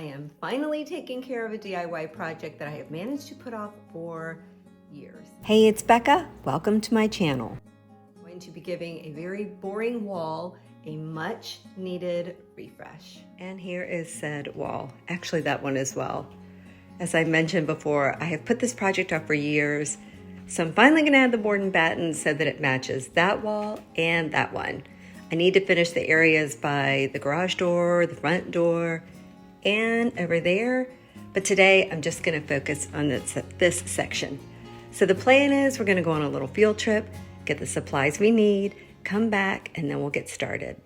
I am finally taking care of a DIY project that I have managed to put off for years. Hey, it's Becca. Welcome to my channel. I'm going to be giving a very boring wall a much needed refresh. And here is said wall. Actually, that one as well. As I mentioned before, I have put this project off for years. So I'm finally going to add the board and battens so that it matches that wall and that one. I need to finish the areas by the garage door, the front door, and over there. But today I'm just going to focus on this section. So the plan is we're going to go on a little field trip, get the supplies we need, come back, and then we'll get started.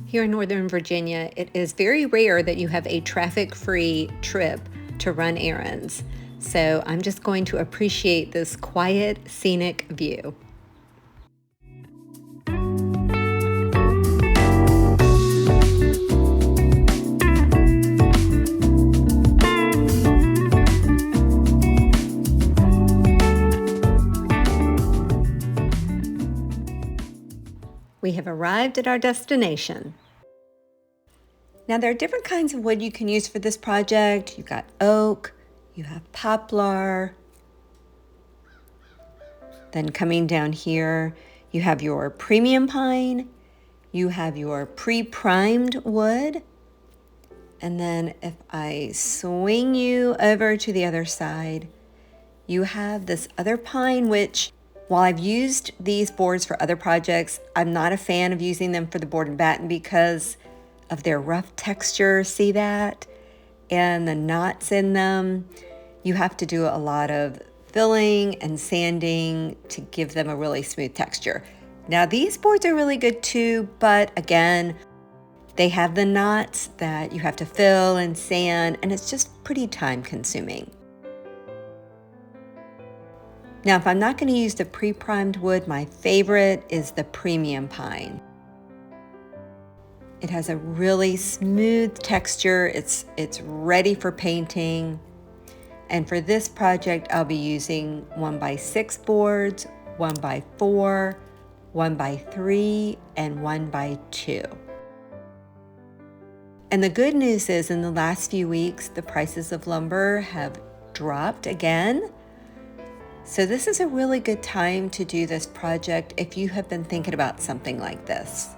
Here in Northern Virginia, it is very rare that you have a traffic-free trip to run errands. So I'm just going to appreciate this quiet, scenic view. We have arrived at our destination. Now there are different kinds of wood you can use for this project. You've got oak, you have poplar. Then coming down here, you have your premium pine, you have your pre-primed wood. And then if I swing you over to the other side, you have this other pine, which while I've used these boards for other projects, I'm not a fan of using them for the board and batten because of their rough texture. See that? And the knots in them. You have to do a lot of filling and sanding to give them a really smooth texture. Now these boards are really good too, but again, they have the knots that you have to fill and sand, and it's just pretty time consuming. Now, if I'm not going to use the pre-primed wood, my favorite is the premium pine. It has a really smooth texture. It's ready for painting. And for this project, I'll be using 1x6 boards, 1x4, 1x3, and 1x2. And the good news is in the last few weeks, the prices of lumber have dropped again. So this is a really good time to do this project if you have been thinking about something like this.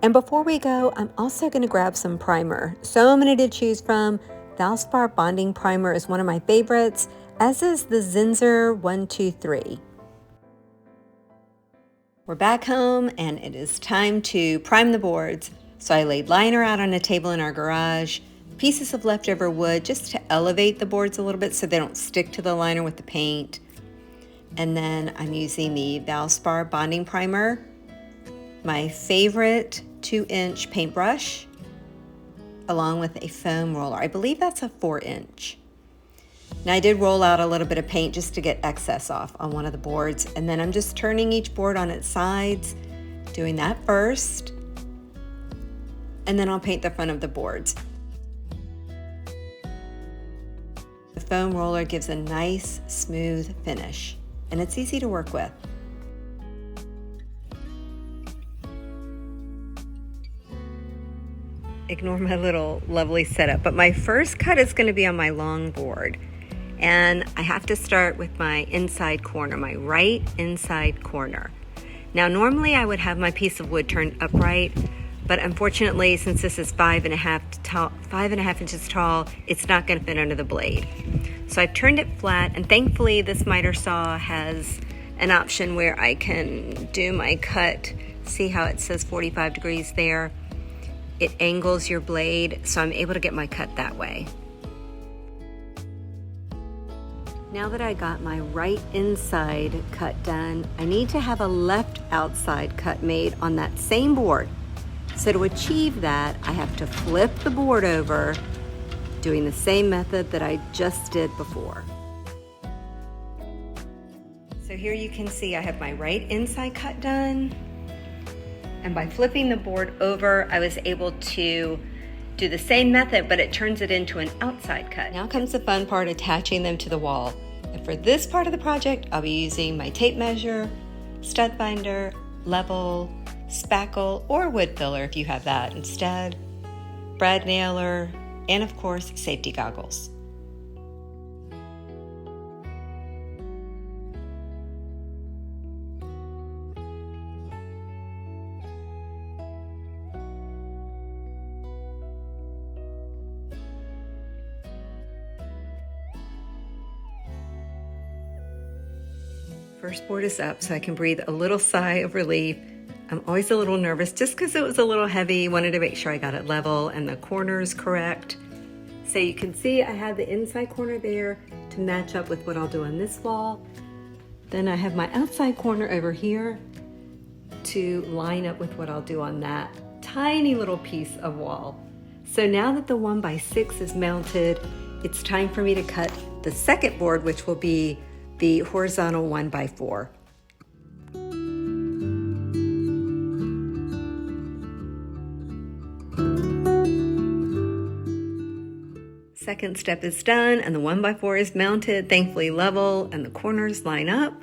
And before we go, I'm also going to grab some primer. So many to choose from. Valspar Bonding Primer is one of my favorites, as is the Zinsser 123. We're back home and it is time to prime the boards. So I laid liner out on a table in our garage, pieces of leftover wood just to elevate the boards a little bit so they don't stick to the liner with the paint. And then I'm using the Valspar Bonding Primer, my favorite 2-inch paintbrush, along with a foam roller. I believe that's a 4-inch. Now I did roll out a little bit of paint just to get excess off on one of the boards, and then I'm just turning each board on its sides, doing that first, and then I'll paint the front of the boards. The foam roller gives a nice, smooth finish, and it's easy to work with. Ignore my little lovely setup, but my first cut is going to be on my long board. And I have to start with my inside corner, my right inside corner. Now normally I would have my piece of wood turned upright, but unfortunately since this is 5.5 inches tall, it's not going to fit under the blade. So I've turned it flat, and thankfully this miter saw has an option where I can do my cut. See how it says 45 degrees there? It angles your blade, so I'm able to get my cut that way. Now that I got my right inside cut done, I need to have a left outside cut made on that same board. So to achieve that, I have to flip the board over, doing the same method that I just did before. So here you can see I have my right inside cut done. And by flipping the board over, I was able to do the same method, but it turns it into an outside cut. Now comes the fun part, attaching them to the wall. The for this part of the project, I'll be using my tape measure, stud finder, level, spackle, or wood filler if you have that instead, brad nailer, and of course, safety goggles. First board is up, so I can breathe a little sigh of relief. I'm always a little nervous just because it was a little heavy. Wanted to make sure I got it level and the corners correct. So you can see I have the inside corner there to match up with what I'll do on this wall. Then I have my outside corner over here to line up with what I'll do on that tiny little piece of wall. So now that the 1x6 is mounted, it's time for me to cut the second board, which will be the horizontal 1x4. Second step is done and the 1x4 is mounted, thankfully level, and the corners line up.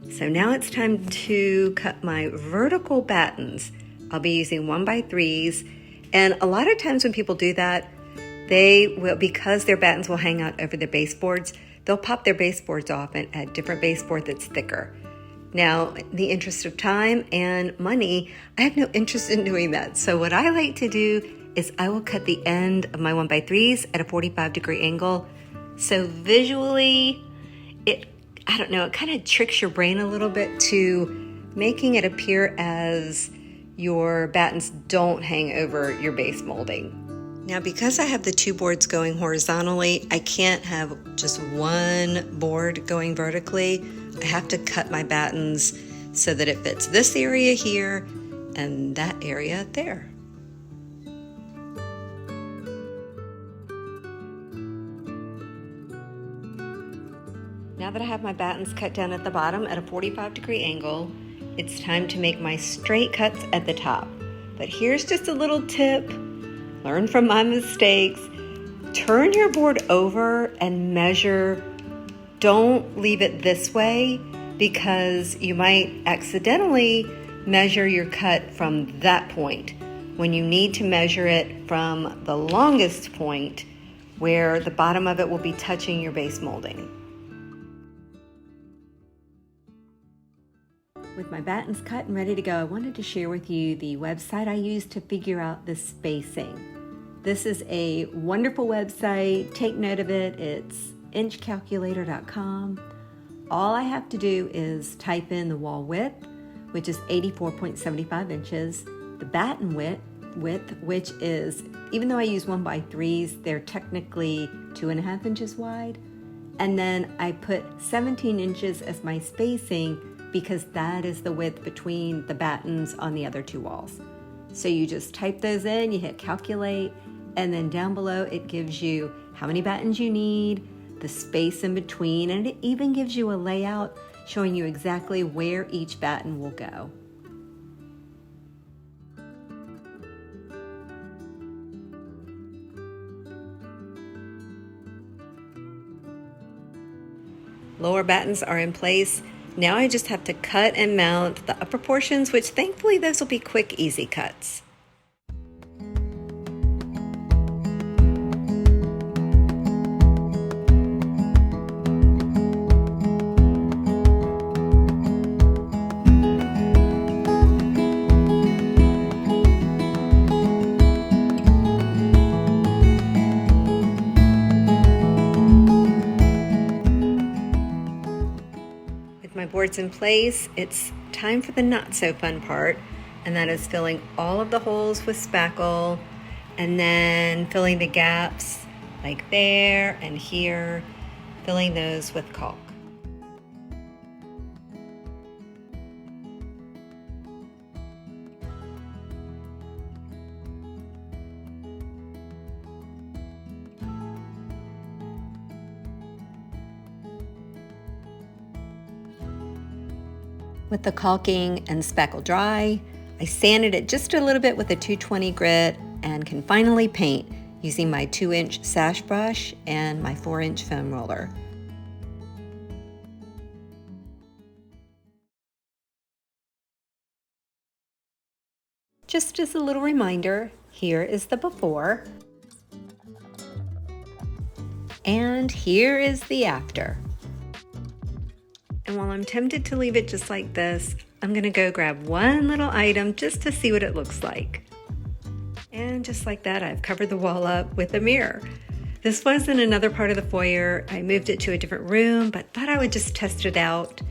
So now it's time to cut my vertical battens. I'll be using 1x3s, and a lot of times when people do that, they will, because their battens will hang out over their baseboards, they'll pop their baseboards off and add different baseboard that's thicker. Now, in the interest of time and money, I have no interest in doing that. So what I like to do is I will cut the end of my 1x3s at a 45-degree angle. So visually, it kind of tricks your brain a little bit to making it appear as your battens don't hang over your base molding. Now, because I have the two boards going horizontally, I can't have just one board going vertically. I have to cut my battens so that it fits this area here and that area there. Now that I have my battens cut down at the bottom at a 45-degree angle, it's time to make my straight cuts at the top. But here's just a little tip. Learn from my mistakes. Turn your board over and measure. Don't leave it this way because you might accidentally measure your cut from that point when you need to measure it from the longest point where the bottom of it will be touching your base molding. With my battens cut and ready to go, I wanted to share with you the website I used to figure out the spacing. This is a wonderful website. Take note of it. It's inchcalculator.com. All I have to do is type in the wall width, which is 84.75 inches, the batten width, which is, even though I use 1x3s, they're technically 2.5 inches wide. And then I put 17 inches as my spacing because that is the width between the battens on the other two walls. So you just type those in, you hit calculate, and then down below it gives you how many battens you need, the space in between, and it even gives you a layout showing you exactly where each batten will go. Lower battens are in place. Now I just have to cut and mount the upper portions, which thankfully those will be quick, easy cuts. My board's in place, it's time for the not so fun part, and that is filling all of the holes with spackle and then filling the gaps like there and here, filling those with caulk. With the caulking and spackle dry, I sanded it just a little bit with a 220 grit and can finally paint using my 2-inch sash brush and my 4-inch foam roller. Just as a little reminder, here is the before, and here is the after. And while I'm tempted to leave it just like this, I'm gonna go grab one little item just to see what it looks like. And just like that, I've covered the wall up with a mirror. This was in another part of the foyer. I moved it to a different room, but thought I would just test it out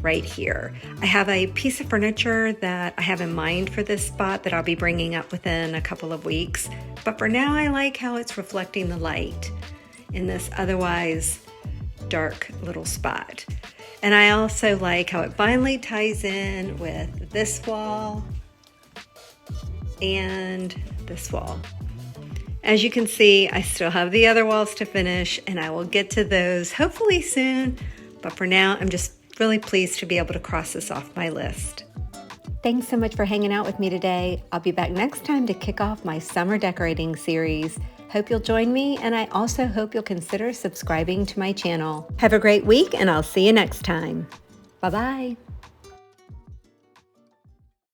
right here. I have a piece of furniture that I have in mind for this spot that I'll be bringing up within a couple of weeks. But for now, I like how it's reflecting the light in this otherwise dark little spot. And I also like how it finally ties in with this wall and this wall. As you can see, I still have the other walls to finish, and I will get to those hopefully soon. But for now, I'm just really pleased to be able to cross this off my list. Thanks so much for hanging out with me today. I'll be back next time to kick off my summer decorating series. Hope you'll join me, and I also hope you'll consider subscribing to my channel. Have a great week, and I'll see you next time. Bye-bye.